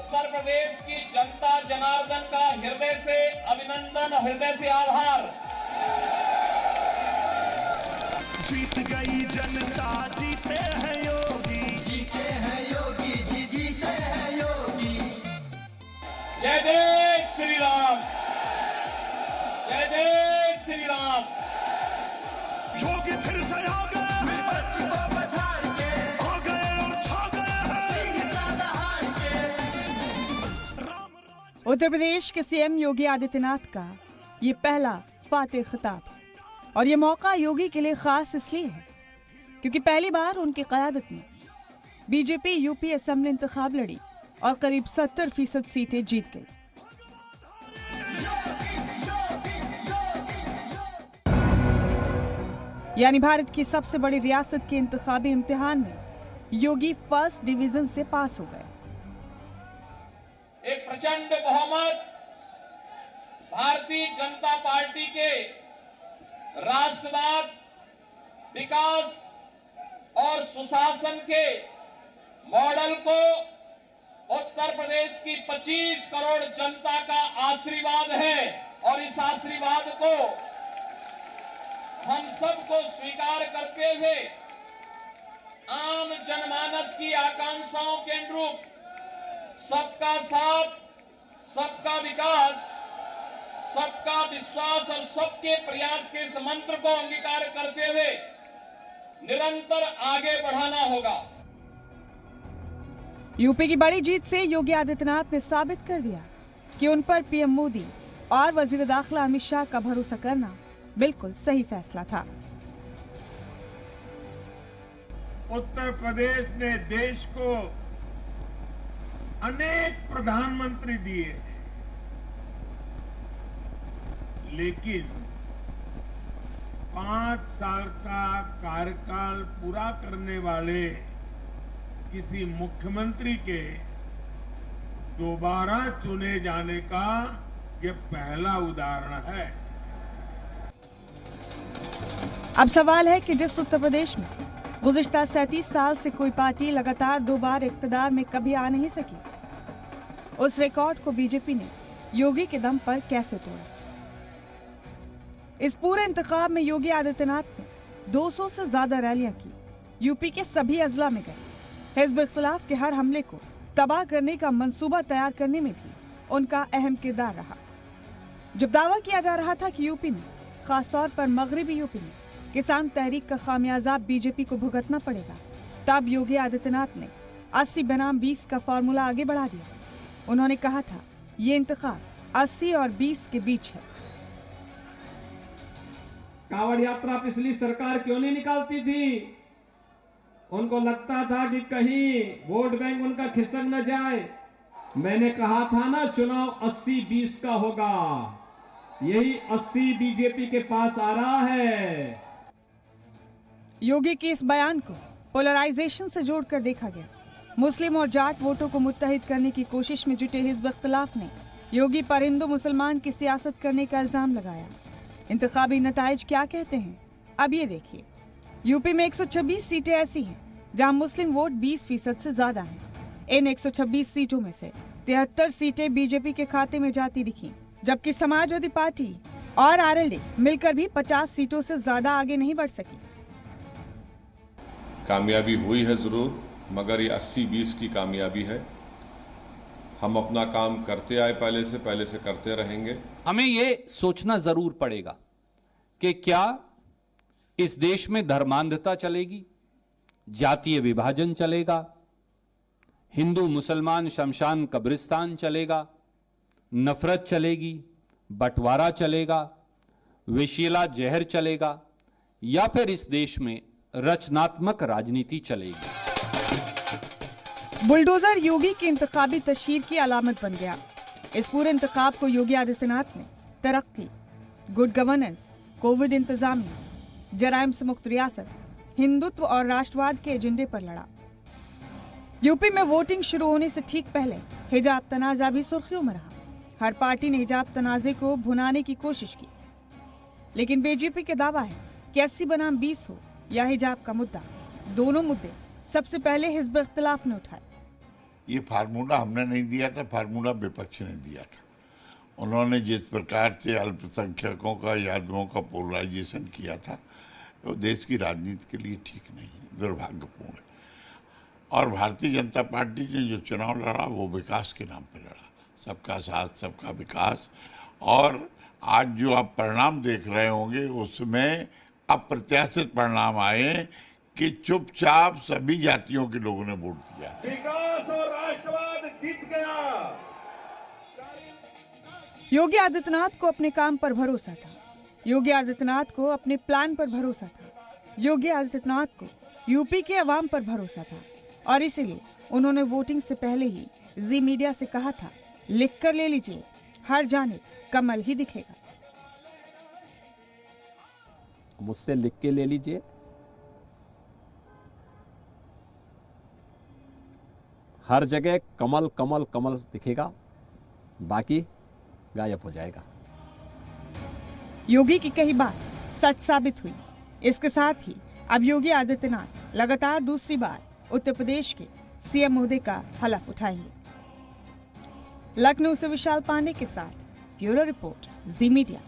उत्तर प्रदेश की जनता जनार्दन का हृदय से अभिनंदन, हृदय से आभार। जीत गई जनता, जीते हैं योगी, जीते हैं योगी जी, जीते हैं योगी। जय जय श्री राम, जय जय श्री राम। योगी फिर से आ गए, विपक्ष को पछाड़ के आ गए और छा गए हैं। सिंह सादा हार के। उत्तर प्रदेश के सीएम योगी आदित्यनाथ का ये पहला फातेह खिताब है और ये मौका योगी के लिए खास इसलिए है क्योंकि पहली बार उनकी क़यादत में बीजेपी यूपी असेंबली इंतखाब लड़ी और करीब 70% सीटें जीत गई। यानी भारत की सबसे बड़ी रियासत के इंतखाबी इम्तिहान में योगी फर्स्ट डिवीजन से पास हो गए। एक प्रचंड बहुमत भारतीय जनता पार्टी के राष्ट्रवाद, विकास और सुशासन के मॉडल को उत्तर प्रदेश की 25 करोड़ जनता का आशीर्वाद है और इस आशीर्वाद को हम सबको स्वीकार करते हुए आम जनमानस की आकांक्षाओं के अनुरूप सबका साथ, सबका विकास, सबका विश्वास और सबके प्रयास के इस मंत्र को अंगीकार करते हुए निरंतर आगे बढ़ाना होगा। यूपी की बड़ी जीत से योगी आदित्यनाथ ने साबित कर दिया कि उन पर पीएम मोदी और वजीर दाखिला अमित शाह का भरोसा करना बिल्कुल सही फैसला था। उत्तर प्रदेश ने देश को अनेक प्रधानमंत्री दिए, लेकिन 5 साल का कार्यकाल पूरा करने वाले किसी मुख्यमंत्री के दोबारा चुने जाने का ये पहला उदाहरण है। अब सवाल है कि जिस उत्तर प्रदेश में गुज़िश्ता 37 साल से कोई पार्टी लगातार 2 बार इक़्तिदार में कभी आ नहीं सकी, उस रिकॉर्ड को बीजेपी ने योगी के दम पर कैसे तोड़ा। इस पूरे इंतखाब में योगी आदित्यनाथ ने 200 से ज्यादा रैलियां की, यूपी के सभी अजला में गए, हिज़्ब इख्तिलाफ के हर हमले को तबाह करने का मंसूबा तैयार करने में भी उनका अहम किरदार रहा। जब दावा किया जा रहा था कि यूपी में, खासतौर पर मगरबी यूपी में किसान तहरीक का खामियाजा बीजेपी को भुगतना पड़ेगा, तब योगी आदित्यनाथ ने 80 बनाम 20 का फॉर्मूला आगे बढ़ा दिया। उन्होंने कहा था ये इंतखाब 80 और 20 के बीच है। कांवड़ यात्रा पिछली सरकार क्यों नहीं निकालती थी? उनको लगता था कि कहीं वोट बैंक उनका खिसक न जाए। मैंने कहा था ना, चुनाव 80-20 का होगा। यही 80 बीजेपी के पास आ रहा है। योगी के इस बयान को पोलराइजेशन से जोड़कर देखा गया। मुस्लिम और जाट वोटों को मुत्तहिद करने की कोशिश में जुटे हिज़्ब इख्तिलाफ ने योगी पर हिंदू मुसलमान की सियासत करने का इल्जाम लगाया। इंतखाबी नताइज क्या कहते हैं, अब ये देखिए। यूपी में 126 सीटें ऐसी हैं जहां मुस्लिम वोट 20% से ज्यादा हैं। इन 126 सीटों में से 73 सीटें बीजेपी के खाते में जाती दिखी, जबकि समाजवादी पार्टी और आरएलडी मिलकर भी 50 सीटों से ज्यादा आगे नहीं बढ़ सकी। कामयाबी हुई है जरूर, मगर ये 80-20 की कामयाबी है। हम अपना काम करते आए, पहले से करते रहेंगे। हमें ये सोचना जरूर पड़ेगा कि क्या इस देश में धर्मांधता चलेगी, जातीय विभाजन चलेगा, हिंदू मुसलमान शमशान कब्रिस्तान चलेगा, नफरत चलेगी, बंटवारा चलेगा, विषैला जहर चलेगा, या फिर इस देश में रचनात्मक राजनीति चलेगी। बुलडोजर योगी की इंतखाबी तशहीर की अलामत बन गया। इस पूरे इंतखाब को योगी आदित्यनाथ ने तरक्की, गुड गवर्नेंस, कोविड इंतजामिया, जराइम से मुक्त रियासत, हिंदुत्व और राष्ट्रवाद के एजेंडे पर लड़ा। यूपी में वोटिंग शुरू होने से ठीक पहले हिजाब तनाज़ा भी सुर्खियों में रहा। हर पार्टी ने हिजाब तनाज़े को भुनाने की कोशिश की, लेकिन बीजेपी का दावा है कि 80 बनाम 20 हो या हिजाब का मुद्दा, दोनों मुद्दे सबसे पहले हिज़्ब इख्तिलाफ ने उठाए। ये फार्मूला हमने नहीं दिया था, फार्मूला विपक्ष ने दिया था। उन्होंने जिस प्रकार से अल्पसंख्यकों का, यादवों का पोलराइजेशन किया था, वो देश की राजनीति के लिए ठीक नहीं है, दुर्भाग्यपूर्ण है। और भारतीय जनता पार्टी ने जो चुनाव लड़ा वो विकास के नाम पर लड़ा, सबका साथ सबका विकास। और आज जो आप परिणाम देख रहे होंगे उसमें अप्रत्याशित परिणाम आए कि चुपचाप सभी जातियों के लोगों ने वोट दिया। विकास और राष्ट्रवाद जीत गया। योगी आदित्यनाथ को अपने काम पर भरोसा था। योगी आदित्यनाथ को अपने प्लान पर भरोसा था। योगी आदित्यनाथ को यूपी के अवाम पर भरोसा था और इसीलिए उन्होंने वोटिंग से पहले ही जी मीडिया से कहा था, लिख कर ले लीजिए, हर जानिब कमल ही दिखेगा। मुझसे लिख के ले लीजिए, हर जगह कमल कमल कमल दिखेगा, बाकी गायब हो जाएगा। योगी की कही बात सच साबित हुई। इसके साथ ही अब योगी आदित्यनाथ लगातार दूसरी बार उत्तर प्रदेश के सीएम ओहदे का हलफ उठाएंगे। लखनऊ से विशाल पांडे के साथ ब्यूरो रिपोर्ट, जी मीडिया।